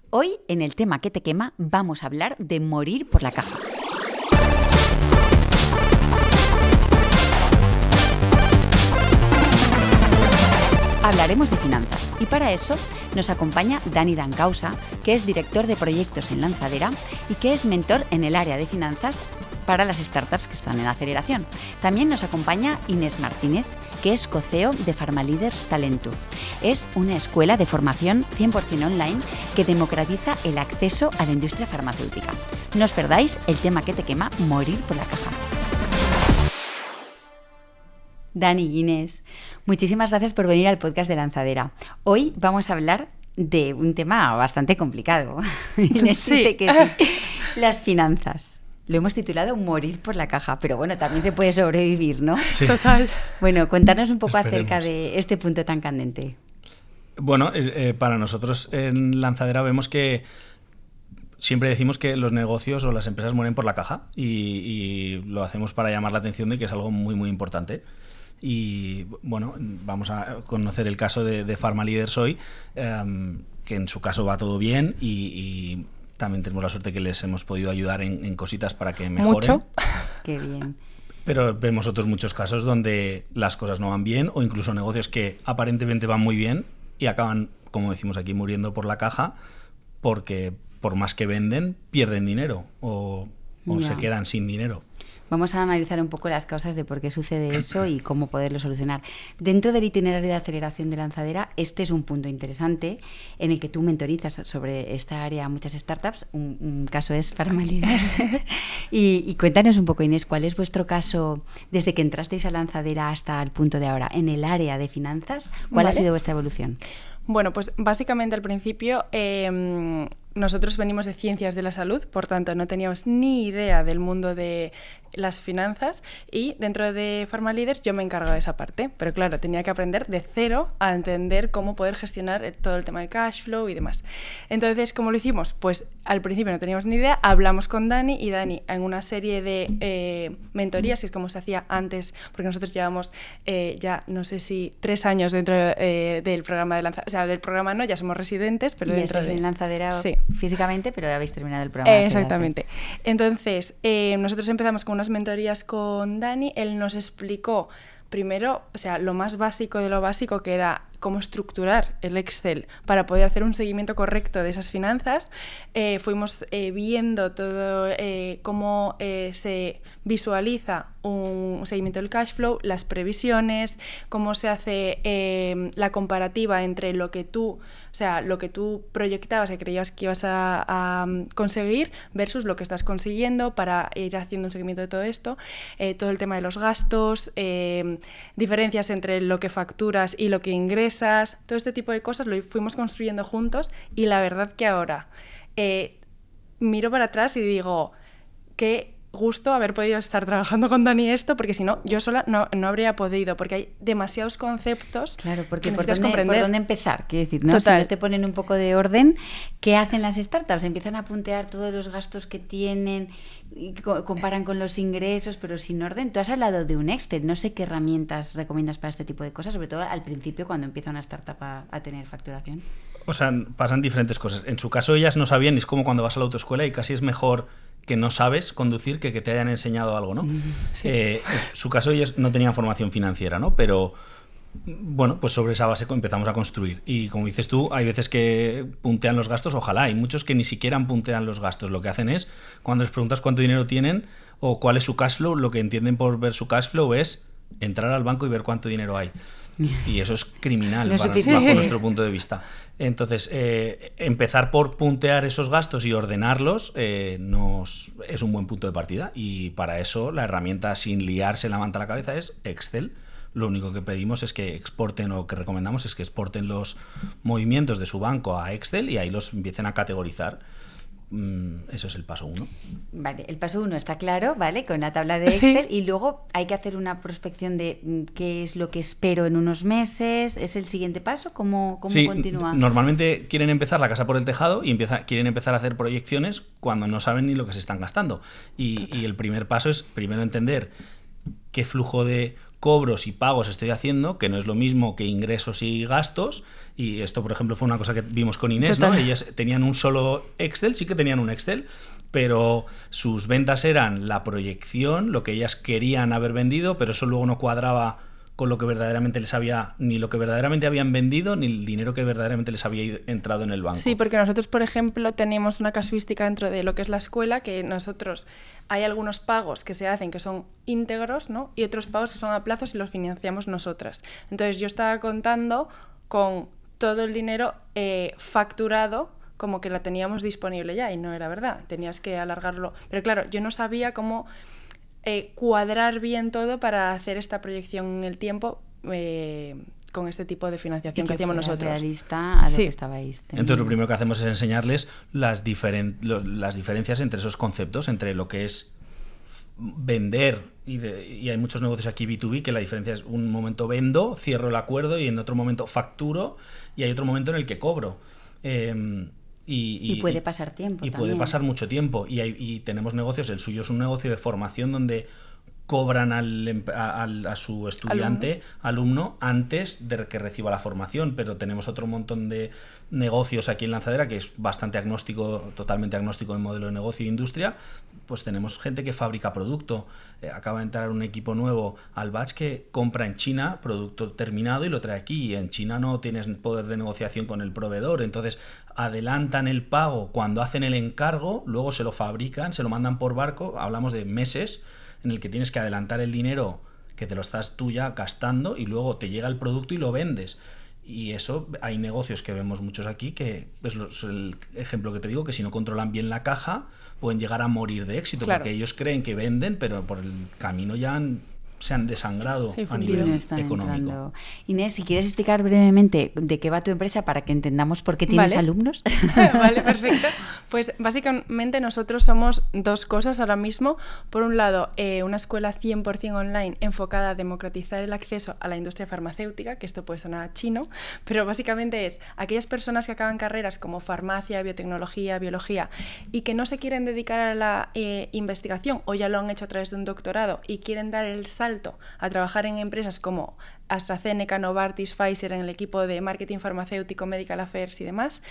Hoy, en el tema que te quema, vamos a hablar de morir por la caja. Hablaremos de finanzas y para eso nos acompaña Dani Dancausa, que es director de proyectos en Lanzadera y que es mentor en el área de finanzas para las startups que están en aceleración. También nos acompaña Inés Martínez, que es co-CEO de PharmaLeaders Talentum. Es una escuela de formación 100% online que democratiza el acceso a la industria farmacéutica. No os perdáis el tema que te quema, morir por la caja. Dani, Inés, muchísimas gracias por venir al podcast de Lanzadera. Hoy vamos a hablar de un tema bastante complicado. Inés dice que sí. Las finanzas. Lo hemos titulado Morir por la caja, pero bueno, también se puede sobrevivir, ¿no? Sí. Total. Bueno, contarnos un poco Esperemos. acerca de este punto tan candente. Bueno, para nosotros en Lanzadera vemos que siempre decimos que los negocios o las empresas mueren por la caja y lo hacemos para llamar la atención de que es algo muy, muy importante. Y bueno, vamos a conocer el caso de PharmaLeaders hoy, que en su caso va todo bien y también tenemos la suerte que les hemos podido ayudar en cositas para que mejoren. Mucho. Qué bien. Pero vemos otros muchos casos donde las cosas no van bien o incluso negocios que aparentemente van muy bien y acaban, como decimos aquí, muriendo por la caja porque por más que venden pierden dinero o Ya. se quedan sin dinero. Vamos a analizar un poco las causas de por qué sucede eso y cómo poderlo solucionar. Dentro del itinerario de aceleración de Lanzadera, este es un punto interesante en el que tú mentorizas sobre esta área a muchas startups. Un caso es PharmaLeaders. y cuéntanos un poco, Inés, ¿cuál es vuestro caso desde que entrasteis a Lanzadera hasta el punto de ahora en el área de finanzas? ¿Cuál ha sido vuestra evolución? Bueno, pues básicamente al principio nosotros venimos de ciencias de la salud, por tanto no teníamos ni idea del mundo de las finanzas y dentro de PharmaLeaders yo me encargo de esa parte, pero claro, tenía que aprender de cero a entender cómo poder gestionar todo el tema del cash flow y demás. Entonces, ¿cómo lo hicimos? Pues al principio no teníamos ni idea, hablamos con Dani y Dani en una serie de mentorías, que es como se hacía antes, porque nosotros llevamos ya no sé si 3 años dentro del programa de Lanzadera, o sea, del programa no, ya somos residentes, pero Y dentro estáis en Lanzadera Sí. físicamente, pero habéis terminado el programa. de Exactamente. Entonces, nosotros empezamos con unas mentorías con Dani. Él nos explicó primero, o sea, lo más básico de lo básico, que era cómo estructurar el Excel para poder hacer un seguimiento correcto de esas finanzas. Fuimos viendo todo cómo se visualiza un seguimiento del cash flow, las previsiones, cómo se hace la comparativa entre lo que tú proyectabas que creías que ibas a conseguir versus lo que estás consiguiendo para ir haciendo un seguimiento de todo esto, todo el tema de los gastos, diferencias entre lo que facturas y lo que ingresas, todo este tipo de cosas lo fuimos construyendo juntos y la verdad que ahora miro para atrás y digo qué gusto haber podido estar trabajando con Dani esto, porque si no, yo sola no habría podido, porque hay demasiados conceptos. Claro, porque que ¿por necesitas comprender. dónde empezar? Quiero decir, ¿no? Total. Si no te ponen un poco de orden, ¿qué hacen las startups? Empiezan a puntear todos los gastos que tienen, y comparan con los ingresos, pero sin orden. Tú has hablado de un Excel, no sé qué herramientas recomiendas para este tipo de cosas, sobre todo al principio cuando empieza una startup a tener facturación. O sea, pasan diferentes cosas. En su caso ellas no sabían, y es como cuando vas a la autoescuela y casi es mejor que no sabes conducir que te hayan enseñado algo, ¿no? Sí. En su caso ellos no tenían formación financiera, ¿no? Pero bueno, pues sobre esa base empezamos a construir. Y como dices tú, hay veces que puntean los gastos, ojalá, hay muchos que ni siquiera puntean los gastos. Lo que hacen es, cuando les preguntas cuánto dinero tienen o cuál es su cash flow, lo que entienden por ver su cash flow es entrar al banco y ver cuánto dinero hay. Y eso es criminal No es bajo suficiente. nuestro punto de vista. Entonces, empezar por puntear esos gastos y ordenarlos es un buen punto de partida. Y para eso la herramienta, sin liarse la manta a la cabeza, es Excel. Lo único que pedimos es que exporten, o que recomendamos es que exporten los movimientos de su banco a Excel y ahí los empiecen a categorizar. Eso es el paso 1. Vale, el paso 1 está claro, ¿vale? Con la tabla de Sí. Excel, y luego hay que hacer una prospección de qué es lo que espero en unos meses. ¿Es el siguiente paso? ¿Cómo Sí, continúa? normalmente quieren empezar la casa por el tejado y quieren empezar a hacer proyecciones cuando no saben ni lo que se están gastando. Y el primer paso es primero entender qué flujo de cobros y pagos estoy haciendo, que no es lo mismo que ingresos y gastos. Y esto, por ejemplo, fue una cosa que vimos con Inés, ¿no? Ellas tenían un solo Excel, sí que tenían un Excel, pero sus ventas eran la proyección, lo que ellas querían haber vendido, pero eso luego no cuadraba con lo que verdaderamente les había, ni lo que verdaderamente habían vendido, ni el dinero que verdaderamente les había entrado en el banco. Sí, porque nosotros, por ejemplo, tenemos una casuística dentro de lo que es la escuela, que nosotros hay algunos pagos que se hacen que son íntegros, ¿no? Y otros pagos que son a plazos y los financiamos nosotras. Entonces yo estaba contando con todo el dinero facturado, como que la teníamos disponible ya, y no era verdad, tenías que alargarlo. Pero claro, yo no sabía cómo cuadrar bien todo para hacer esta proyección en el tiempo con este tipo de financiación que hacíamos nosotros. Realista a lo que estabais teniendo. Entonces lo primero que hacemos es enseñarles las diferencias entre esos conceptos, entre lo que es vender, y hay muchos negocios aquí B2B que la diferencia es un momento vendo, cierro el acuerdo, y en otro momento facturo, y hay otro momento en el que cobro. Y puede pasar tiempo. Y también. puede pasar mucho tiempo. Y tenemos negocios, el suyo es un negocio de formación donde cobran a su estudiante, alumno, antes de que reciba la formación, pero tenemos otro montón de negocios aquí en Lanzadera que es bastante agnóstico, totalmente agnóstico en modelo de negocio e industria. Pues tenemos gente que fabrica producto. Acaba de entrar un equipo nuevo al batch que compra en China producto terminado y lo trae aquí, y en China no tienes poder de negociación con el proveedor, entonces adelantan el pago cuando hacen el encargo, luego se lo fabrican, se lo mandan por barco, hablamos de meses en el que tienes que adelantar el dinero que te lo estás tú ya gastando, y luego te llega el producto y lo vendes. Y eso, hay negocios que vemos muchos aquí, que es el ejemplo que te digo, que si no controlan bien la caja pueden llegar a morir de éxito, claro, porque ellos creen que venden, pero por el camino ya se han desangrado a nivel económico. Entrando. Inés, si quieres explicar brevemente de qué va tu empresa para que entendamos por qué tienes alumnos. Vale, perfecto. Pues básicamente nosotros somos dos cosas ahora mismo. Por un lado, una escuela 100% online enfocada a democratizar el acceso a la industria farmacéutica, que esto puede sonar a chino, pero básicamente es aquellas personas que acaban carreras como farmacia, biotecnología, biología, y que no se quieren dedicar a la investigación, o ya lo han hecho a través de un doctorado y quieren dar el salto a trabajar en empresas como AstraZeneca, Novartis, Pfizer, en el equipo de marketing farmacéutico, medical affairs y demás.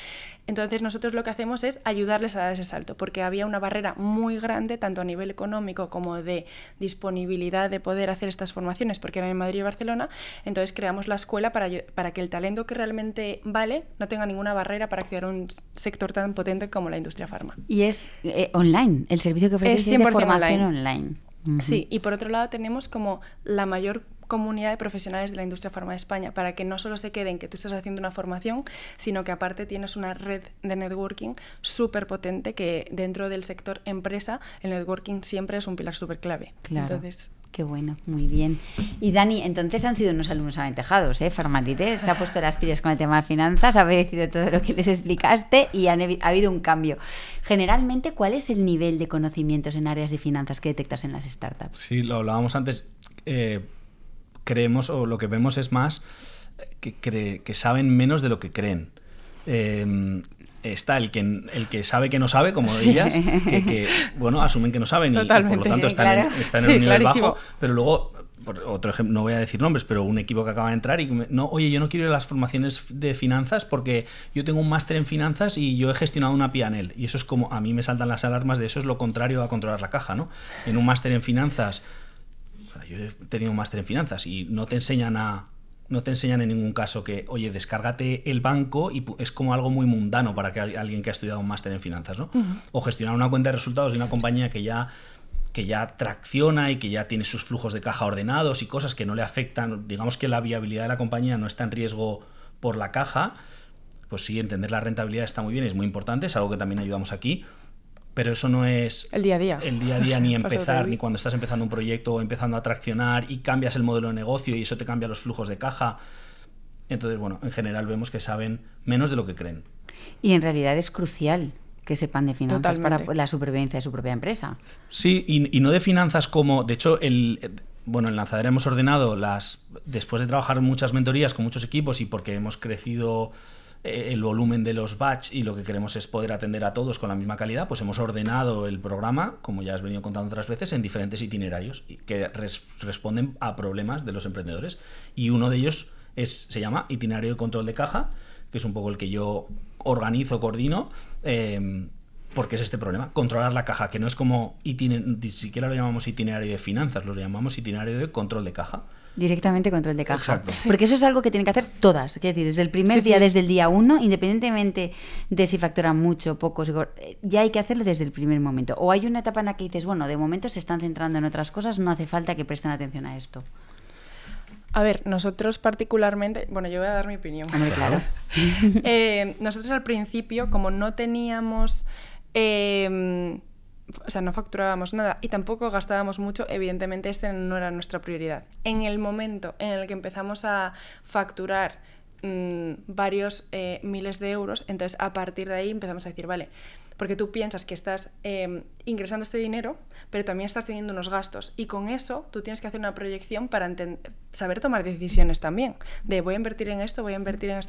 Entonces nosotros lo que hacemos es ayudarles a dar ese salto, porque había una barrera muy grande, tanto a nivel económico como de disponibilidad de poder hacer estas formaciones, porque eran en Madrid y Barcelona. Entonces creamos la escuela para que el talento que realmente vale no tenga ninguna barrera para acceder a un sector tan potente como la industria farma. Y es online, el servicio que ofrecéis es de formación online. Sí, y por otro lado tenemos como la mayor comunidad de profesionales de la industria farma de España, para que no solo se queden que tú estás haciendo una formación, sino que aparte tienes una red de networking súper potente, que dentro del sector empresa el networking siempre es un pilar súper clave. Claro. Entonces, qué bueno, muy bien. Y Dani, entonces han sido unos alumnos aventajados, ¿eh? Farmalites se ha puesto las pilas con el tema de finanzas, ha obedecido todo lo que les explicaste y ha habido un cambio. Generalmente, ¿cuál es el nivel de conocimientos en áreas de finanzas que detectas en las startups? Sí, lo hablábamos antes. Creemos, o lo que vemos es más que saben menos de lo que creen. Está el que sabe que no sabe, como ellas, que bueno, asumen que no saben. Totalmente. Y por lo tanto están en un nivel bajo, pero luego, por otro ejemplo, no voy a decir nombres, pero un equipo que acaba de entrar y oye, yo no quiero ir a las formaciones de finanzas porque yo tengo un máster en finanzas y yo he gestionado una P&L, y eso es como, a mí me saltan las alarmas de eso, es lo contrario a controlar la caja, ¿no? En un máster en finanzas, yo he tenido un máster en finanzas y no te enseñan en ningún caso que, oye, descárgate el banco, y es como algo muy mundano para que alguien que ha estudiado un máster en finanzas, ¿no? O gestionar una cuenta de resultados de una compañía que ya tracciona y que ya tiene sus flujos de caja ordenados y cosas que no le afectan, digamos que la viabilidad de la compañía no está en riesgo por la caja. Pues sí, entender la rentabilidad está muy bien, es muy importante, es algo que también ayudamos aquí. Pero eso no es el día a día. El día a día, ni empezar, ni cuando estás empezando un proyecto o empezando a traccionar y cambias el modelo de negocio y eso te cambia los flujos de caja. Entonces, bueno, en general vemos que saben menos de lo que creen. Y en realidad es crucial que sepan de finanzas. Totalmente. Para la supervivencia de su propia empresa. Sí, y no de finanzas como... De hecho, en Lanzadera hemos ordenado después de trabajar muchas mentorías con muchos equipos y porque hemos crecido el volumen de los batch y lo que queremos es poder atender a todos con la misma calidad, pues hemos ordenado el programa, como ya has venido contando otras veces, en diferentes itinerarios que responden a problemas de los emprendedores. Y uno de ellos se llama itinerario de control de caja, que es un poco el que yo organizo, coordino, porque es este problema, controlar la caja, que no es como ni siquiera lo llamamos itinerario de finanzas, lo llamamos itinerario de control de caja. Directamente control de caja. Exacto. Porque eso es algo que tienen que hacer todas. Es decir, desde el primer día, desde el día 1, independientemente de si facturan mucho, pocos, ya hay que hacerlo desde el primer momento. O hay una etapa en la que dices, bueno, de momento se están centrando en otras cosas, no hace falta que presten atención a esto. A ver, nosotros particularmente, bueno, yo voy a dar mi opinión. Hombre, claro. Nosotros al principio, como no teníamos... o sea, no facturábamos nada y tampoco gastábamos mucho, evidentemente este no era nuestra prioridad. En el momento en el que empezamos a facturar varios miles de euros, entonces a partir de ahí empezamos a decir, vale, porque tú piensas que estás ingresando este dinero, pero también estás teniendo unos gastos y con eso tú tienes que hacer una proyección para saber tomar decisiones también, de voy a invertir en esto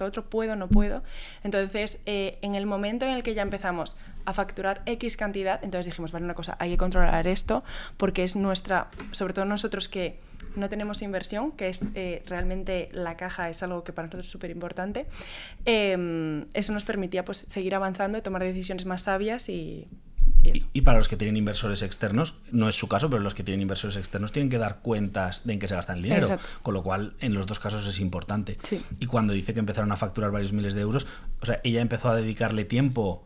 otro, puedo, no puedo. Entonces, en el momento en el que ya empezamos a facturar X cantidad, entonces dijimos, vale, una cosa, hay que controlar esto porque es nuestra, sobre todo nosotros que no tenemos inversión, que es realmente la caja es algo que para nosotros es súper importante, eso nos permitía pues seguir avanzando y tomar decisiones más sabias y para los que tienen inversores externos, no es su caso, pero los que tienen inversores externos tienen que dar cuentas de en qué se gasta el dinero. Exacto. Con lo cual en los dos casos es importante. Sí. Y cuando dice que empezaron a facturar varios miles de euros, o sea, ella empezó a dedicarle tiempo,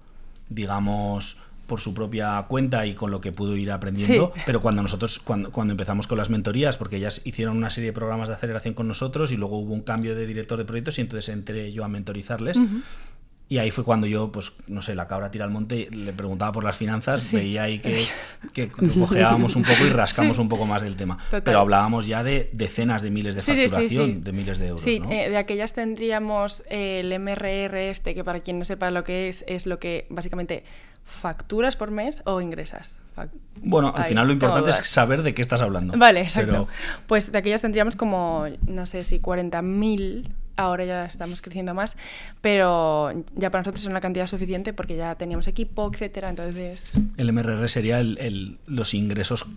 digamos, por su propia cuenta y con lo que pudo ir aprendiendo, sí. Pero cuando empezamos con las mentorías, porque ellas hicieron una serie de programas de aceleración con nosotros y luego hubo un cambio de director de proyectos y entonces entré yo a mentorizarles. Y ahí fue cuando yo, pues no sé, la cabra tira al monte, le preguntaba por las finanzas, sí. Veía ahí que cojeábamos un poco y rascamos un poco más del tema. Total. Pero hablábamos ya de decenas de miles de facturación, de miles de euros. Sí, ¿no? De aquellas tendríamos el MRR que para quien no sepa lo que es lo que básicamente facturas por mes o ingresas. Bueno, al final lo importante es saber de qué estás hablando. Vale, exacto. Pues de aquellas tendríamos como, no sé si 40.000... Ahora ya estamos creciendo más, pero ya para nosotros es una cantidad suficiente porque ya teníamos equipo, etcétera, entonces... El MRR sería los ingresos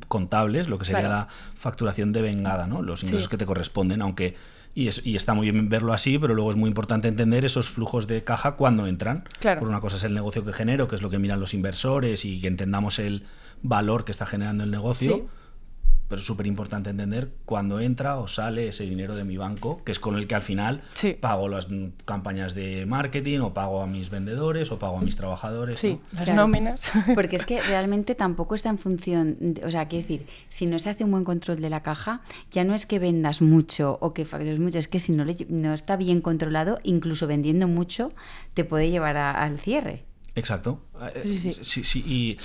contables, lo que sería la facturación de vengada, ¿no? Los ingresos que te corresponden, aunque... Y está muy bien verlo así, pero luego es muy importante entender esos flujos de caja cuando entran. Claro. Por una cosa es el negocio que genero, que es lo que miran los inversores y que entendamos el valor que está generando el negocio. Sí. Pero es súper importante entender cuándo entra o sale ese dinero de mi banco, que es con el que al final pago las campañas de marketing o pago a mis vendedores o pago a mis trabajadores. Sí, ¿no? las nóminas. Porque es que realmente tampoco está en función, o sea, quiero decir, si no se hace un buen control de la caja, ya no es que vendas mucho o que factures mucho, es que si no está bien controlado, incluso vendiendo mucho, te puede llevar al cierre. Exacto. Sí, y...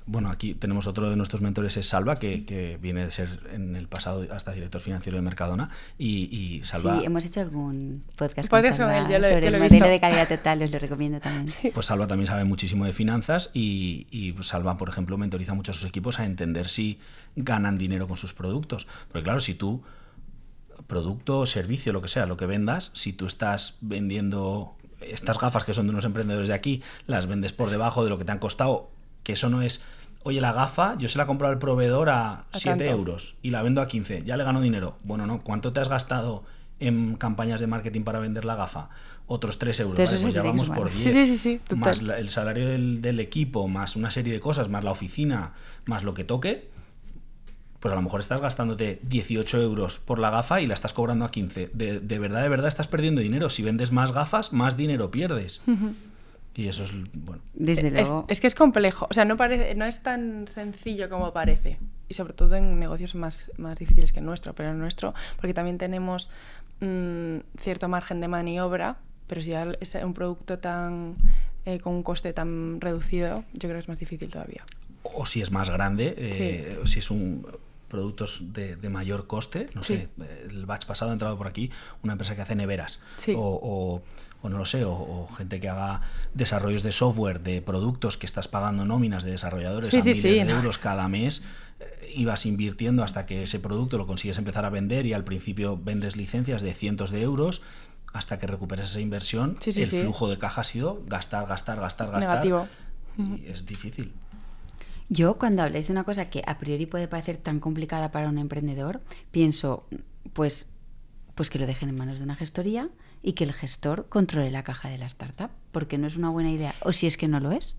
Bueno, aquí tenemos otro de nuestros mentores, es Salva, que viene de ser en el pasado hasta director financiero de Mercadona. Y Salva... Sí, hemos hecho algún podcast con Salva sobre el modelo de calidad total, os lo recomiendo también. Sí. Pues Salva también sabe muchísimo de finanzas y Salva, por ejemplo, mentoriza mucho a sus equipos a entender si ganan dinero con sus productos. Porque claro, si tú, producto, servicio, lo que sea, lo que vendas, si tú estás vendiendo estas gafas que son de unos emprendedores de aquí, las vendes por debajo de lo que te han costado, que eso no es, oye, la gafa, yo se la he comprado al proveedor a 7 euros y la vendo a 15, ya le gano dinero. Bueno, no, ¿cuánto te has gastado en campañas de marketing para vender la gafa? Otros 3 euros, entonces, vale, pues ya vamos por 10. Sí, más el salario del equipo, más una serie de cosas, más la oficina, más lo que toque, pues a lo mejor estás gastándote 18 euros por la gafa y la estás cobrando a 15. De verdad estás perdiendo dinero. Si vendes más gafas, más dinero pierdes. Y eso es, bueno... Desde luego. Es que es complejo. O sea, no es tan sencillo como parece. Y sobre todo en negocios más difíciles que el nuestro. Pero el nuestro, porque también tenemos cierto margen de maniobra, pero si ya es un producto tan con un coste tan reducido, yo creo que es más difícil todavía. O si es más grande, o si es productos de mayor coste, no sé, el batch pasado ha entrado por aquí una empresa que hace neveras, o no lo sé, o gente que haga desarrollos de software de productos que estás pagando nóminas de desarrolladores a miles de euros cada mes, ibas invirtiendo hasta que ese producto lo consigues empezar a vender y al principio vendes licencias de cientos de euros, hasta que recuperes esa inversión, Sí, el flujo de caja ha sido gastar. Negativo. Y es difícil. Yo, cuando habléis de una cosa que a priori puede parecer tan complicada para un emprendedor, pienso, pues que lo dejen en manos de una gestoría y que el gestor controle la caja de la startup, porque no es una buena idea, o si es que no lo es.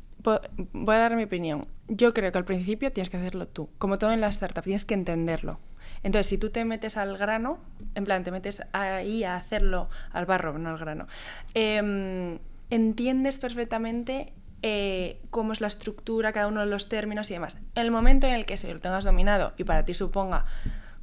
Voy a dar mi opinión. Yo creo que al principio tienes que hacerlo tú. Como todo en la startup, tienes que entenderlo. Entonces, si tú te metes al grano, en plan, te metes ahí a hacerlo al barro, no al grano, entiendes perfectamente cómo es la estructura, cada uno de los términos y demás. En el momento en el que se lo tengas dominado y para ti suponga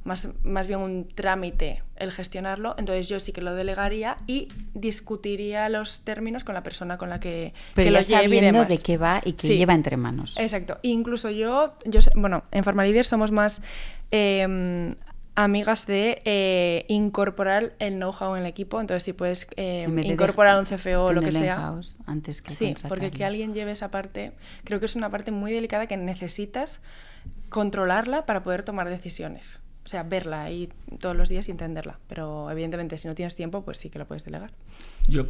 más bien un trámite el gestionarlo, entonces yo sí que lo delegaría y discutiría los términos con la persona con la que Pero que ya lo lleve y sabiendo demás. de qué va y qué Sí. lleva entre manos. Exacto. Incluso bueno, en Farmalider somos más amigas de incorporar el know-how en el equipo, entonces si puedes En vez de incorporar un CFO o lo que tenerlo sea. in-house antes que Sí, porque contratarlo. que alguien lleve esa parte, creo que es una parte muy delicada que necesitas controlarla para poder tomar decisiones. O sea, verla ahí todos los días y entenderla. Pero evidentemente si no tienes tiempo, pues sí que lo puedes delegar. Yo,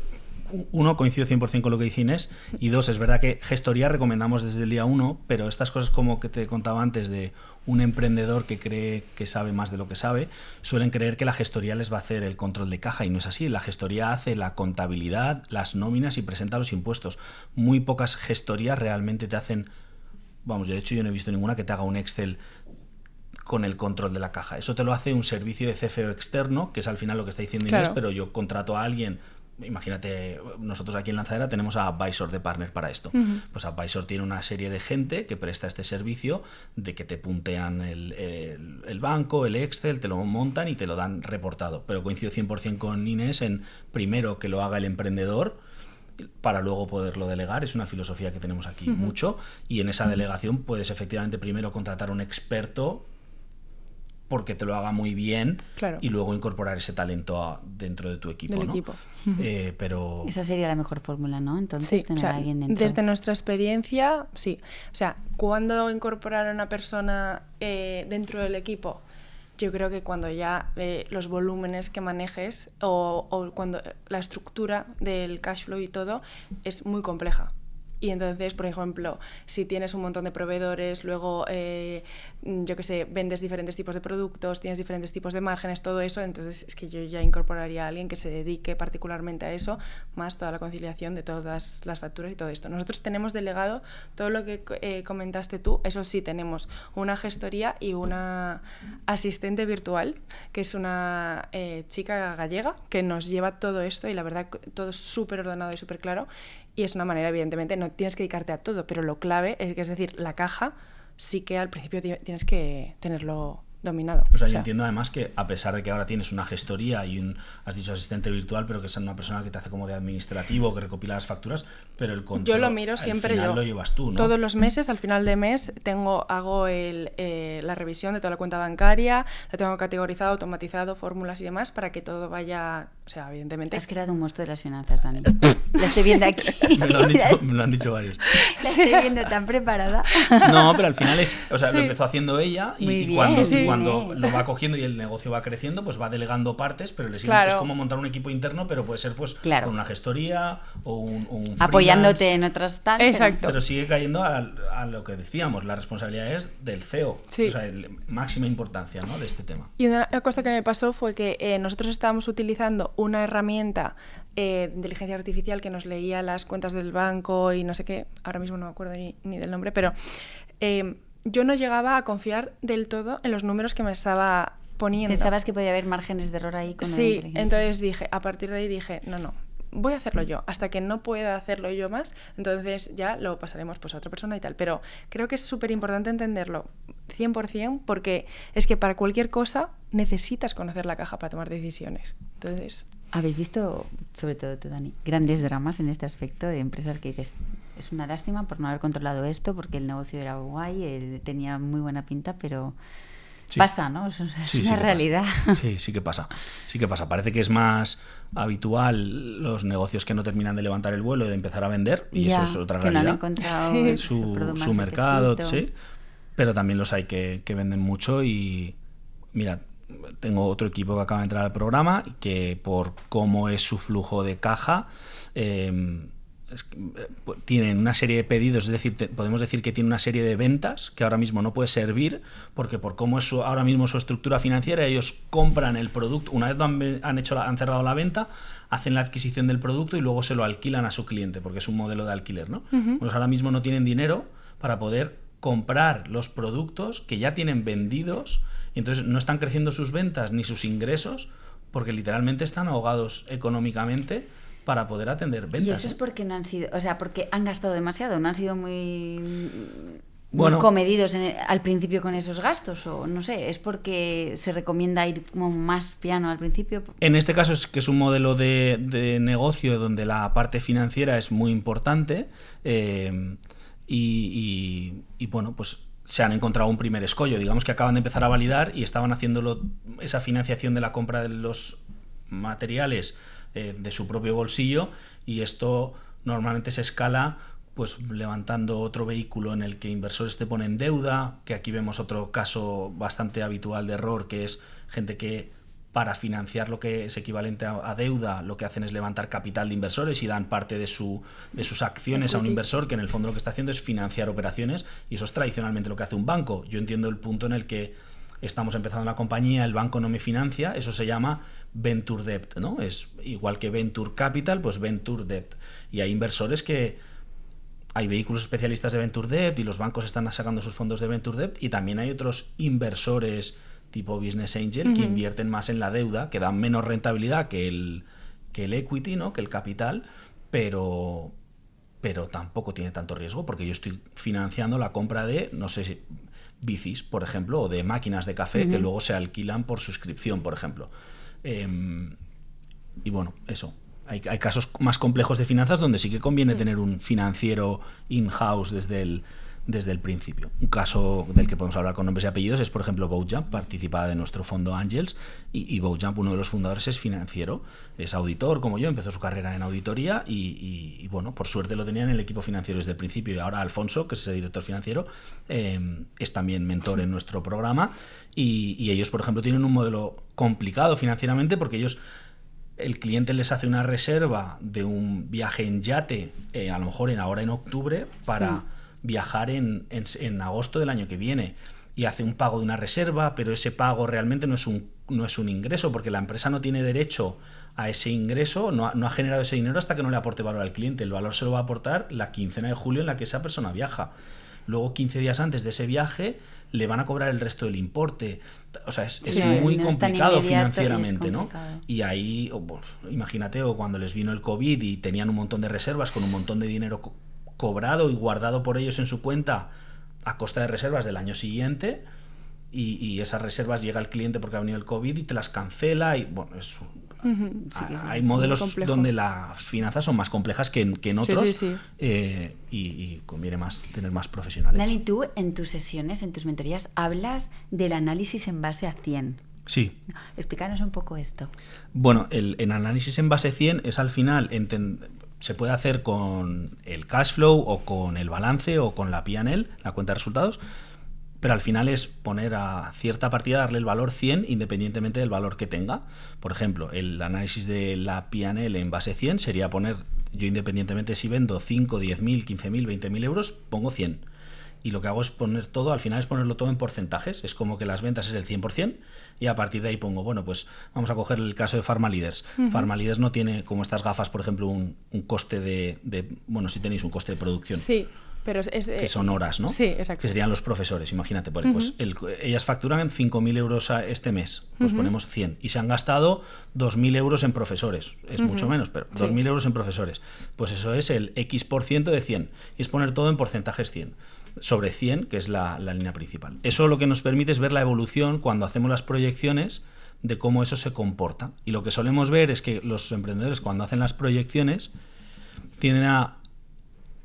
uno, coincido 100% con lo que dice Inés, y dos, es verdad que gestoría recomendamos desde el día 1, pero estas cosas como que te contaba antes de un emprendedor que cree que sabe más de lo que sabe, suelen creer que la gestoría les va a hacer el control de caja, y no es así. La gestoría hace la contabilidad, las nóminas y presenta los impuestos. Muy pocas gestorías realmente te hacen, vamos, de hecho yo no he visto ninguna que te haga un Excel con el control de la caja. Eso te lo hace un servicio de CFO externo, que es al final lo que está diciendo Inés, Claro. pero yo contrato a alguien. Imagínate, nosotros aquí en Lanzadera tenemos a Advisor de partner para esto. Pues Advisor tiene una serie de gente que presta este servicio de que te puntean el banco, el Excel, te lo montan y te lo dan reportado. Pero coincido 100% con Inés en primero que lo haga el emprendedor para luego poderlo delegar. Es una filosofía que tenemos aquí mucho, y en esa delegación puedes efectivamente primero contratar a un experto porque te lo haga muy bien, Claro. y luego incorporar ese talento dentro de tu equipo. Del ¿no? equipo. Pero Esa sería la mejor fórmula, ¿no? Entonces, Sí, tener o sea, a alguien dentro. desde nuestra experiencia, sí. O sea, cuando incorporar a una persona dentro del equipo, yo creo que cuando ya los volúmenes que manejes o cuando la estructura del cash flow y todo es muy compleja. Y entonces, por ejemplo, si tienes un montón de proveedores, luego, yo qué sé, vendes diferentes tipos de productos, tienes diferentes tipos de márgenes, todo eso, entonces es que yo ya incorporaría a alguien que se dedique particularmente a eso, más toda la conciliación de todas las facturas y todo esto. Nosotros tenemos delegado todo lo que comentaste tú, eso sí, tenemos una gestoría y una asistente virtual, que es una chica gallega, que nos lleva todo esto y la verdad todo es súper ordenado y súper claro. Y es una manera, evidentemente, no tienes que dedicarte a todo, pero lo clave es decir, la caja sí que al principio tienes que tenerlo dominado. O sea, yo entiendo además que a pesar de que ahora tienes una gestoría y has dicho asistente virtual, pero que es una persona que te hace como de administrativo, que recopila las facturas, pero el control yo lo miro siempre, al final lo llevas tú, ¿no? Todos los meses, al final de mes, hago la revisión de toda la cuenta bancaria, lo tengo categorizado, automatizado, fórmulas y demás, para que todo vaya, o sea, evidentemente... Has creado un monstruo de las finanzas, Dani. La estoy viendo aquí. Me lo han dicho varios. La estoy viendo tan preparada. No, pero al final lo Sí. empezó haciendo ella, Muy y bien, cuando, sí. cuando lo va cogiendo y el negocio va creciendo, pues va delegando partes, pero Claro. es como montar un equipo interno, pero puede ser pues Claro. con una gestoría o un freelance. Apoyándote en otras tal. Exacto. Pero sigue cayendo a lo que decíamos, la responsabilidad es del CEO, Sí. o sea, máxima importancia, ¿no?, de este tema. Y una cosa que me pasó fue que nosotros estábamos utilizando una herramienta de inteligencia artificial que nos leía las cuentas del banco y no sé qué, ahora mismo no me acuerdo ni del nombre, pero yo no llegaba a confiar del todo en los números que me estaba poniendo. ¿Pensabas que podía haber márgenes de error ahí con la Sí, inteligencia? entonces a partir de ahí dije, no, voy a hacerlo yo, hasta que no pueda hacerlo yo más, entonces ya lo pasaremos pues a otra persona y tal, pero creo que es súper importante entenderlo 100% porque es que para cualquier cosa necesitas conocer la caja para tomar decisiones, entonces... ¿Habéis visto, sobre todo tú, Dani, grandes dramas en este aspecto de empresas que dices, es una lástima por no haber controlado esto porque el negocio era guay, tenía muy buena pinta, pero... Sí. Pasa, ¿no? Es una realidad. Sí, sí que pasa. Sí que pasa. Parece que es más habitual los negocios que no terminan de levantar el vuelo y de empezar a vender, y Ya, eso es otra que realidad. no han encontrado Sí. su producto más su mercado, apetecido. sí. Pero también los hay que venden mucho y, mira, tengo otro equipo que acaba de entrar al programa y que por cómo es su flujo de caja tienen una serie de pedidos, es decir, podemos decir que tiene una serie de ventas que ahora mismo no puede servir porque por cómo es ahora mismo su estructura financiera, ellos compran el producto, una vez han cerrado la venta, hacen la adquisición del producto y luego se lo alquilan a su cliente porque es un modelo de alquiler, ¿no? Pues ahora mismo no tienen dinero para poder comprar los productos que ya tienen vendidos y entonces no están creciendo sus ventas ni sus ingresos porque literalmente están ahogados económicamente para poder atender ventas. Y eso es porque no han sido, o sea, porque han gastado demasiado, no han sido muy Bueno, comedidos al principio con esos gastos, o no sé, es porque se recomienda ir como más piano al principio. En este caso es que es un modelo de negocio donde la parte financiera es muy importante y bueno, pues se han encontrado un primer escollo, digamos que acaban de empezar a validar y estaban haciéndolo, esa financiación de la compra de los materiales de su propio bolsillo, y esto normalmente se escala pues levantando otro vehículo en el que inversores te ponen deuda, que aquí vemos otro caso bastante habitual de error, que es gente que para financiar lo que es equivalente a deuda lo que hacen es levantar capital de inversores y dan parte de sus acciones a un inversor, que en el fondo lo que está haciendo es financiar operaciones, y eso es tradicionalmente lo que hace un banco. Yo entiendo el punto en el que estamos empezando la compañía, el banco no me financia, eso se llama Venture Debt, ¿no? Es igual que Venture Capital, pues Venture Debt. Y hay inversores que hay vehículos especialistas de Venture Debt y los bancos están sacando sus fondos de Venture Debt, y también hay otros inversores tipo Business Angel que invierten más en la deuda, que dan menos rentabilidad que el equity, ¿no? Que el capital, pero tampoco tiene tanto riesgo porque yo estoy financiando la compra de, no sé si bicis, por ejemplo, o de máquinas de café que luego se alquilan por suscripción, por ejemplo. Y bueno, eso. Hay casos más complejos de finanzas donde sí que conviene tener un financiero in-house desde el principio. Un caso del que podemos hablar con nombres y apellidos es, por ejemplo, Boatjump, participada de nuestro fondo Angels, y Boatjump, uno de los fundadores, es financiero, es auditor como yo, empezó su carrera en auditoría y bueno, por suerte lo tenía en el equipo financiero desde el principio, y ahora Alfonso, que es ese director financiero, es también mentor en nuestro programa, y ellos, por ejemplo, tienen un modelo complicado financieramente porque ellos... El cliente les hace una reserva de un viaje en yate, a lo mejor ahora en octubre, para viajar en agosto del año que viene, y hace un pago de una reserva, pero ese pago realmente no es un ingreso, porque la empresa no tiene derecho a ese ingreso, no ha generado ese dinero hasta que no le aporte valor al cliente. El valor se lo va a aportar la quincena de julio en la que esa persona viaja. Luego, 15 días antes de ese viaje, le van a cobrar el resto del importe. O sea, es muy complicado financieramente, ¿no? Y ahí, imagínate, o cuando les vino el COVID y tenían un montón de reservas con un montón de dinero cobrado y guardado por ellos en su cuenta a costa de reservas del año siguiente, y esas reservas llega al cliente porque ha venido el COVID y te las cancela, y bueno, hay modelos donde las finanzas son más complejas que en otros, y conviene más tener más profesionales. Dani, tú en tus sesiones, en tus mentorías, hablas del análisis en base a 100. Sí. Explícanos un poco esto. Bueno, el análisis en base 100 es, al final, se puede hacer con el cash flow o con el balance o con la P&L, la cuenta de resultados, pero al final es poner a cierta partida, darle el valor 100 independientemente del valor que tenga. Por ejemplo, el análisis de la P&L en base 100 sería poner, yo independientemente si vendo 5, 10.000, 15.000, 20.000 euros, pongo 100. Y lo que hago es poner todo, al final es ponerlo todo en porcentajes. Es como que las ventas es el 100%, y a partir de ahí pongo, bueno, pues vamos a coger el caso de PharmaLeaders. PharmaLeaders no tiene, como estas gafas, por ejemplo, un coste de bueno, si tenéis un coste de producción. Sí. Pero que son horas, ¿no? Sí, exacto. Que serían los profesores, imagínate. Pues ellas facturan 5.000 euros este mes, pues ponemos 100. Y se han gastado 2.000 euros en profesores. Es mucho menos, pero 2.000 euros en profesores. Pues eso es el X% de 100. Y es poner todo en porcentajes 100. Sobre 100, que es la línea principal. Eso lo que nos permite es ver la evolución cuando hacemos las proyecciones de cómo eso se comporta. Y lo que solemos ver es que los emprendedores, cuando hacen las proyecciones, tienden a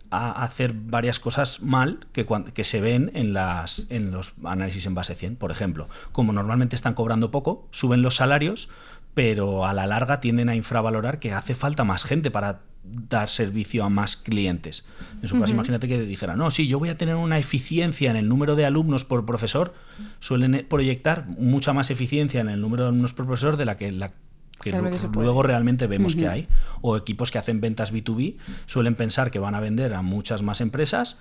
hacer varias cosas mal que se ven en los análisis en base 100. Por ejemplo, como normalmente están cobrando poco, suben los salarios, pero a la larga tienden a infravalorar que hace falta más gente para dar servicio a más clientes. En su caso, imagínate que dijera, no, sí, yo voy a tener una eficiencia en el número de alumnos por profesor, suelen proyectar mucha más eficiencia en el número de alumnos por profesor de la que luego realmente vemos que hay. O equipos que hacen ventas B2B suelen pensar que van a vender a muchas más empresas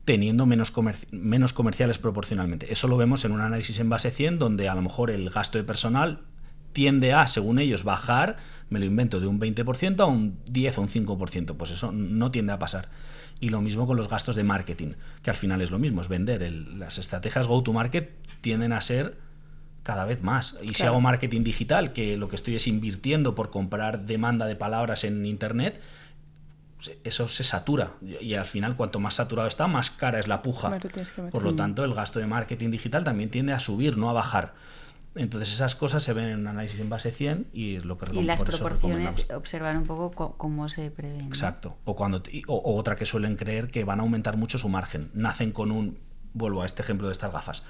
teniendo menos comerciales proporcionalmente. Eso lo vemos en un análisis en base 100, donde a lo mejor el gasto de personal tiende a, según ellos, bajar, me lo invento, de un 20% a un 10 o un 5%. Pues eso no tiende a pasar. Y lo mismo con los gastos de marketing, que al final es lo mismo, es vender. Las estrategias go-to-market tienden a ser cada vez más. Y si hago marketing digital, que lo que estoy es invirtiendo por comprar demanda de palabras en Internet, eso se satura. Y al final, cuanto más saturado está, más cara es la puja. Por lo tanto, el gasto de marketing digital también tiende a subir, no a bajar. Entonces esas cosas se ven en un análisis en base 100 y es lo que recomendamos. Y las proporciones observar un poco cómo se prevén. Exacto. ¿No? O otra que suelen creer que van a aumentar mucho su margen. Nacen con vuelvo a este ejemplo de estas gafas.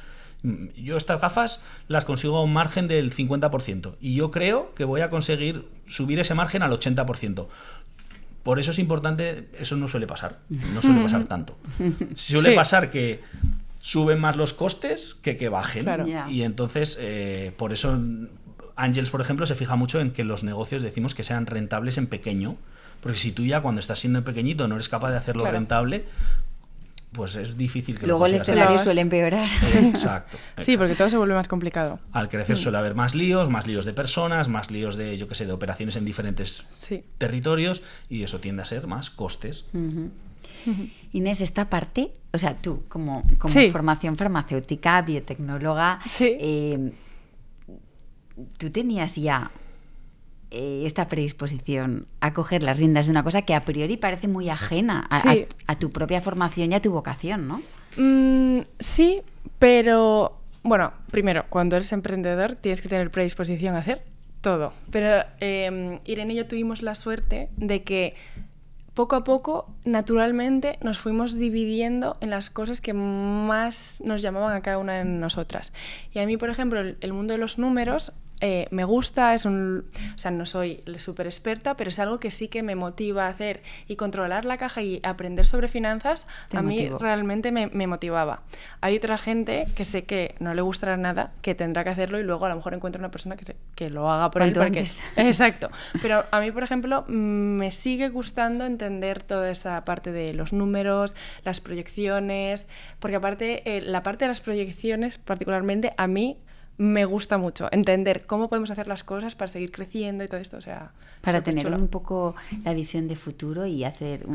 Yo estas gafas las consigo a un margen del 50% y yo creo que voy a conseguir subir ese margen al 80%. Por eso es importante, eso no suele pasar tanto. Suele pasar que suben más los costes que bajen. Claro. Y entonces, por eso Ángels, por ejemplo, se fija mucho en que los negocios decimos que sean rentables en pequeño, porque si tú ya cuando estás siendo pequeñito no eres capaz de hacerlo rentable, pues es difícil que luego el escenario suele empeorar. Exacto. Sí, porque todo se vuelve más complicado. Al crecer suele haber más líos de personas, más líos de, yo qué sé, de operaciones en diferentes territorios, y eso tiende a ser más costes. Inés, esta parte, o sea, tú como formación farmacéutica, biotecnóloga, tú tenías ya esta predisposición a coger las riendas de una cosa que a priori parece muy ajena a tu propia formación y a tu vocación, ¿no? Sí, pero bueno, primero, cuando eres emprendedor tienes que tener predisposición a hacer todo. Pero Irene y yo tuvimos la suerte de que poco a poco, naturalmente, nos fuimos dividiendo en las cosas que más nos llamaban a cada una de nosotras. Y a mí, por ejemplo, el mundo de los números me gusta, o sea, no soy súper experta, pero es algo que sí que me motiva a hacer, y controlar la caja y aprender sobre finanzas a mí realmente me motivaba. Hay otra gente que sé que no le gustará nada, que tendrá que hacerlo y luego a lo mejor encuentra una persona que lo haga por él. Exacto. Pero a mí, por ejemplo, me sigue gustando entender toda esa parte de los números, las proyecciones, porque aparte la parte de las proyecciones particularmente a mí me gusta mucho entender cómo podemos hacer las cosas para seguir creciendo y todo esto, o sea, para tener un poco la visión de futuro y hacer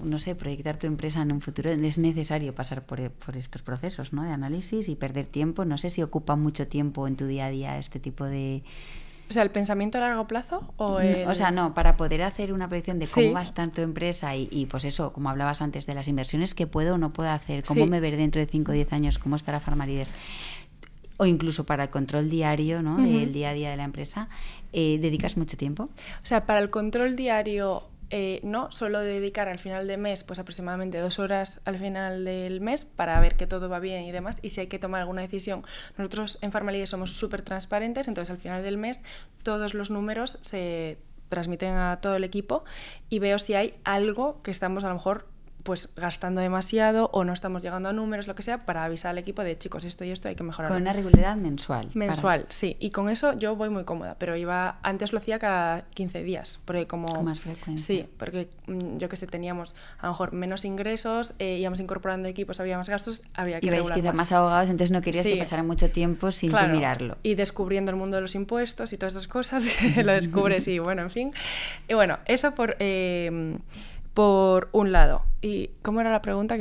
no sé, proyectar tu empresa en un futuro. Es necesario pasar por estos procesos, ¿no?, de análisis y perder tiempo. No sé si ocupa mucho tiempo en tu día a día este tipo de... O sea, ¿el pensamiento a largo plazo? O sea, no, para poder hacer una predicción de cómo va a estar tu empresa y pues eso, como hablabas antes de las inversiones que puedo o no puedo hacer, cómo me veré dentro de 5 o 10 años, cómo estará Farmarides, o incluso para el control diario, ¿no?, del día a día de la empresa, ¿dedicas mucho tiempo? O sea, para el control diario no, solo dedicar al final de mes pues aproximadamente 2 horas al final del mes para ver que todo va bien y demás, y si hay que tomar alguna decisión. Nosotros en Farmalides somos súper transparentes, entonces al final del mes todos los números se transmiten a todo el equipo y veo si hay algo que estamos a lo mejor pues gastando demasiado o no estamos llegando a números, lo que sea, para avisar al equipo de chicos, esto y esto hay que mejorar. Con una regularidad mensual. Sí, y con eso yo voy muy cómoda, pero antes lo hacía cada 15 días, porque como... Con más frecuencia. Sí, porque yo que sé, teníamos a lo mejor menos ingresos, íbamos incorporando equipos, había más gastos, había que regular quizá más ahogados, entonces no querías que pasara mucho tiempo sin tú mirarlo. Y descubriendo el mundo de los impuestos y todas estas cosas, lo descubres y bueno, en fin. Y bueno, eso por un lado. ¿Y cómo era la pregunta?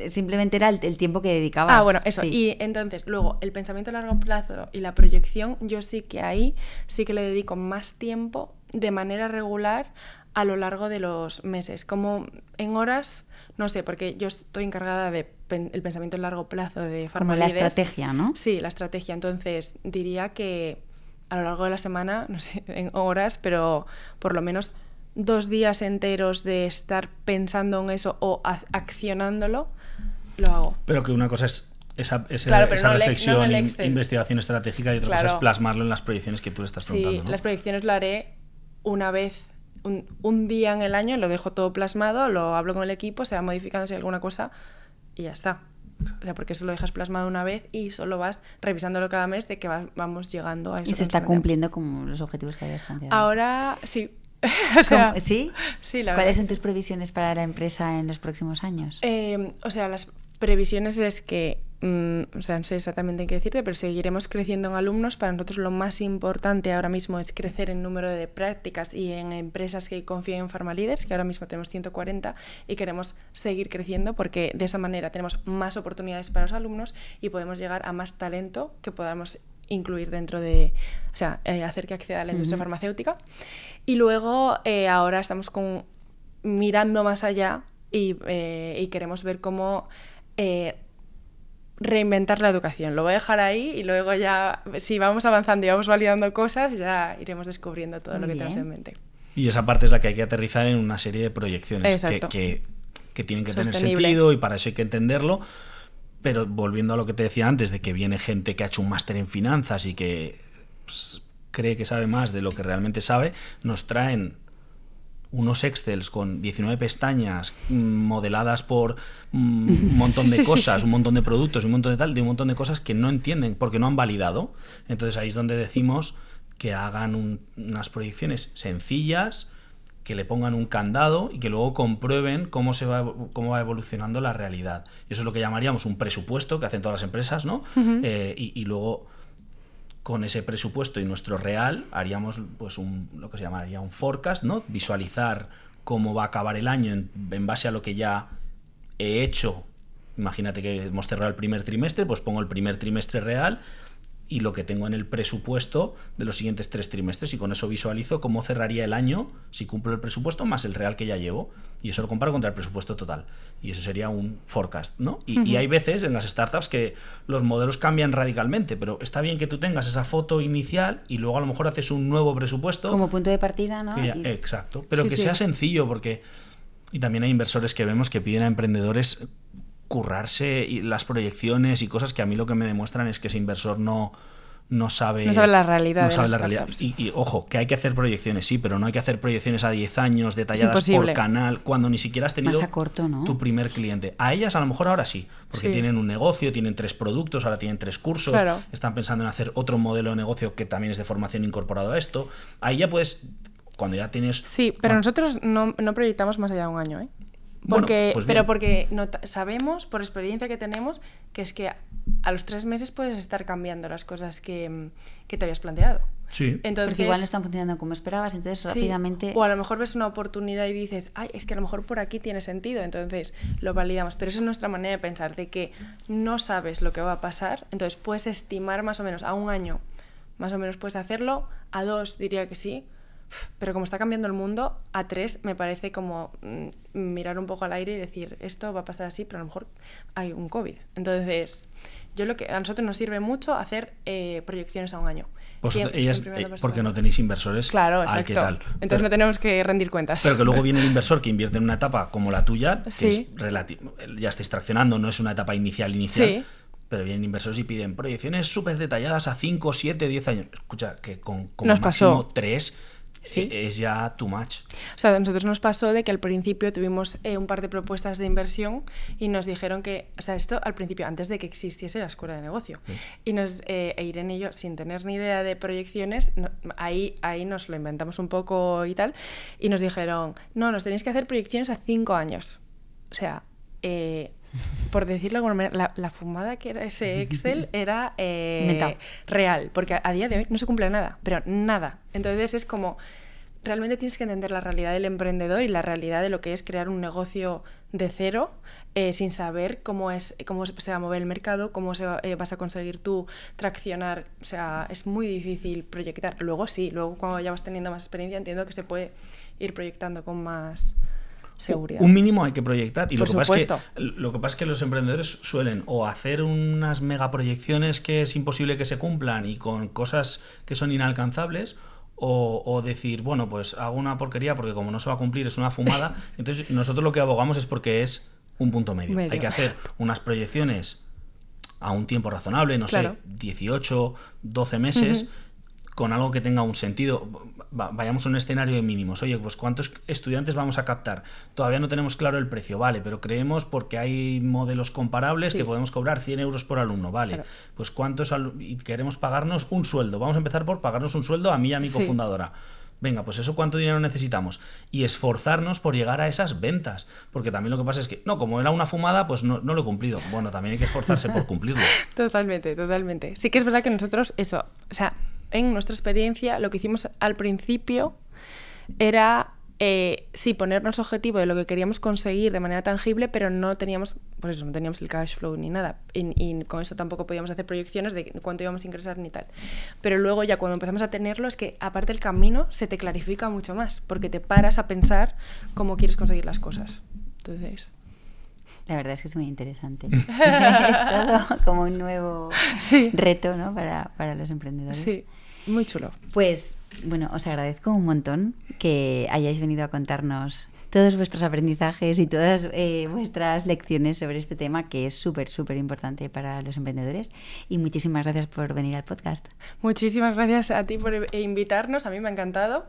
Simplemente era el tiempo que dedicabas. Bueno, eso. Sí. Y entonces, luego, el pensamiento a largo plazo y la proyección, yo sí que ahí sí que le dedico más tiempo de manera regular a lo largo de los meses. Como en horas, no sé, porque yo estoy encargada de el pensamiento a largo plazo de Farmalides. Como la estrategia, ¿no? Sí, la estrategia. Entonces, diría que a lo largo de la semana, no sé, en horas, pero por lo menos 2 días enteros de estar pensando en eso o accionándolo, lo hago. Pero que una cosa es esa reflexión, investigación estratégica, y otra cosa es plasmarlo en las proyecciones que tú le estás preguntando, ¿no? Las proyecciones lo haré una vez un día en el año lo dejo todo plasmado, lo hablo con el equipo, se va modificando si hay alguna cosa y ya está. O sea, porque eso lo dejas plasmado una vez y solo vas revisándolo cada mes de que vamos llegando a eso. Y se está cumpliendo como los objetivos que habías planteado. Ahora sí. O sea, ¿sí? Sí, la ¿Cuáles verdad. son tus previsiones para la empresa en los próximos años? O sea, las previsiones es que, o sea, no sé exactamente en qué decirte, pero seguiremos creciendo en alumnos. Para nosotros lo más importante ahora mismo es crecer en número de prácticas y en empresas que confíen en PharmaLeaders, que ahora mismo tenemos 140 y queremos seguir creciendo porque de esa manera tenemos más oportunidades para los alumnos y podemos llegar a más talento que podamos incluir dentro de, o sea, hacer que acceda a la industria farmacéutica. Y luego ahora estamos mirando más allá y queremos ver cómo reinventar la educación. Lo voy a dejar ahí y luego ya, si vamos avanzando y vamos validando cosas, ya iremos descubriendo todo lo que tenemos en mente. Y esa parte es la que hay que aterrizar en una serie de proyecciones que tienen que tener sentido y para eso hay que entenderlo. Pero volviendo a lo que te decía antes, de que viene gente que ha hecho un máster en finanzas y que pues, cree que sabe más de lo que realmente sabe, nos traen unos Excels con 19 pestañas modeladas por un montón de cosas, un montón de productos, un montón de un montón de cosas que no entienden porque no han validado. Entonces ahí es donde decimos que hagan unas proyecciones sencillas, que le pongan un candado y que luego comprueben cómo va evolucionando la realidad. Y eso es lo que llamaríamos un presupuesto que hacen todas las empresas, ¿no? Y luego con ese presupuesto y nuestro real haríamos pues lo que se llamaría un forecast, ¿no? Visualizar cómo va a acabar el año en base a lo que ya he hecho. Imagínate que hemos cerrado el primer trimestre, pues pongo el primer trimestre real y lo que tengo en el presupuesto de los siguientes 3 trimestres y con eso visualizo cómo cerraría el año si cumplo el presupuesto más el real que ya llevo y eso lo comparo contra el presupuesto total y eso sería un forecast, ¿no? Y hay veces en las startups que los modelos cambian radicalmente, pero está bien que tú tengas esa foto inicial y luego a lo mejor haces un nuevo presupuesto como punto de partida, ¿no? Exacto, pero que sea sencillo porque y también hay inversores que vemos que piden a emprendedores currarse y las proyecciones y cosas que a mí lo que me demuestran es que ese inversor no sabe la realidad. No sabe la realidad. Y ojo, que hay que hacer proyecciones, sí, pero no hay que hacer proyecciones a 10 años detalladas por canal cuando ni siquiera has tenido más a corto, ¿no? Tu primer cliente. A ellas a lo mejor ahora sí, porque tienen un negocio, tienen 3 productos, ahora tienen 3 cursos, están pensando en hacer otro modelo de negocio que también es de formación incorporado a esto. Ahí ya puedes, cuando ya tienes... Sí, pero nosotros no proyectamos más allá de un año, ¿eh? Porque, pues pero porque sabemos, por experiencia que tenemos, que es que a los 3 meses puedes estar cambiando las cosas que te habías planteado. Sí. Entonces, porque igual no están funcionando como esperabas, entonces rápidamente... O a lo mejor ves una oportunidad y dices, ay, es que a lo mejor por aquí tiene sentido, entonces lo validamos. Pero esa es nuestra manera de pensar, de que no sabes lo que va a pasar, entonces puedes estimar más o menos a un año, más o menos puedes hacerlo, a 2 diría que sí. Pero como está cambiando el mundo, a 3 me parece como mirar un poco al aire y decir, esto va a pasar así, pero a lo mejor hay un COVID. Entonces, a nosotros nos sirve mucho hacer proyecciones a un año. Porque no tenéis inversores al que tal. Entonces no tenemos que rendir cuentas. Pero que luego viene el inversor que invierte en una etapa como la tuya, que es ya estáis traccionando, no es una etapa inicial. Pero vienen inversores y piden proyecciones súper detalladas a 5, 7, 10 años. Escucha, que con máximo 3... ¿Sí? Es ya too much. O sea, a nosotros nos pasó de que al principio tuvimos un par de propuestas de inversión y nos dijeron que, o sea, esto al principio, antes de que existiese la escuela de negocio. Sí. Y Irene y yo, sin tener ni idea de proyecciones, ahí nos lo inventamos un poco y tal, y nos dijeron, no, nos tenéis que hacer proyecciones a 5 años. O sea, por decirlo de alguna manera, la fumada que era ese Excel era real, porque a día de hoy no se cumple nada, pero nada. Entonces es como, realmente tienes que entender la realidad del emprendedor y la realidad de lo que es crear un negocio de cero, sin saber cómo se va a mover el mercado, cómo vas a conseguir tú traccionar. O sea, es muy difícil proyectar. Luego cuando ya vas teniendo más experiencia, entiendo que se puede ir proyectando con más... seguridad. Un mínimo hay que proyectar y lo que pasa es que los emprendedores suelen o hacer unas megaproyecciones que es imposible que se cumplan y con cosas que son inalcanzables o decir, bueno, pues hago una porquería porque como no se va a cumplir es una fumada. Entonces nosotros lo que abogamos es porque es un punto medio. Hay que hacer unas proyecciones a un tiempo razonable, no sé, 18, 12 meses, con algo que tenga un sentido. Vayamos a un escenario de mínimos. Oye, pues ¿cuántos estudiantes vamos a captar? Todavía no tenemos claro el precio, vale, pero creemos porque hay modelos comparables que podemos cobrar 100 euros por alumno, vale. Claro. Pues ¿cuántos y queremos pagarnos un sueldo? Vamos a empezar por pagarnos un sueldo a mí y a mi cofundadora. Venga, pues eso, ¿cuánto dinero necesitamos? Y esforzarnos por llegar a esas ventas. Porque también lo que pasa es que, no, como era una fumada, pues no lo he cumplido. Bueno, también hay que esforzarse por cumplirlo. Totalmente, totalmente. Sí que es verdad que nosotros, eso, o sea, en nuestra experiencia, lo que hicimos al principio era, sí, ponernos objetivo de lo que queríamos conseguir de manera tangible, pero no teníamos, pues eso, no teníamos el cash flow ni nada. Y con eso tampoco podíamos hacer proyecciones de cuánto íbamos a ingresar ni tal. Pero luego ya cuando empezamos a tenerlo es que aparte el camino se te clarifica mucho más, porque te paras a pensar cómo quieres conseguir las cosas. Entonces... La verdad es que es muy interesante. Es todo como un nuevo reto, ¿no? para los emprendedores. Sí, muy chulo. Pues, bueno, os agradezco un montón que hayáis venido a contarnos todos vuestros aprendizajes y todas vuestras lecciones sobre este tema, que es súper, súper importante para los emprendedores. Y muchísimas gracias por venir al podcast. Muchísimas gracias a ti por invitarnos. A mí me ha encantado.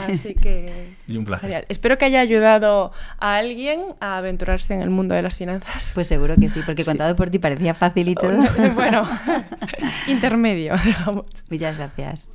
Así que... Y un placer. Genial. Espero que haya ayudado a alguien a aventurarse en el mundo de las finanzas. Pues seguro que sí, porque contado por ti parecía fácil y todo. Bueno, intermedio, digamos. Muchas gracias.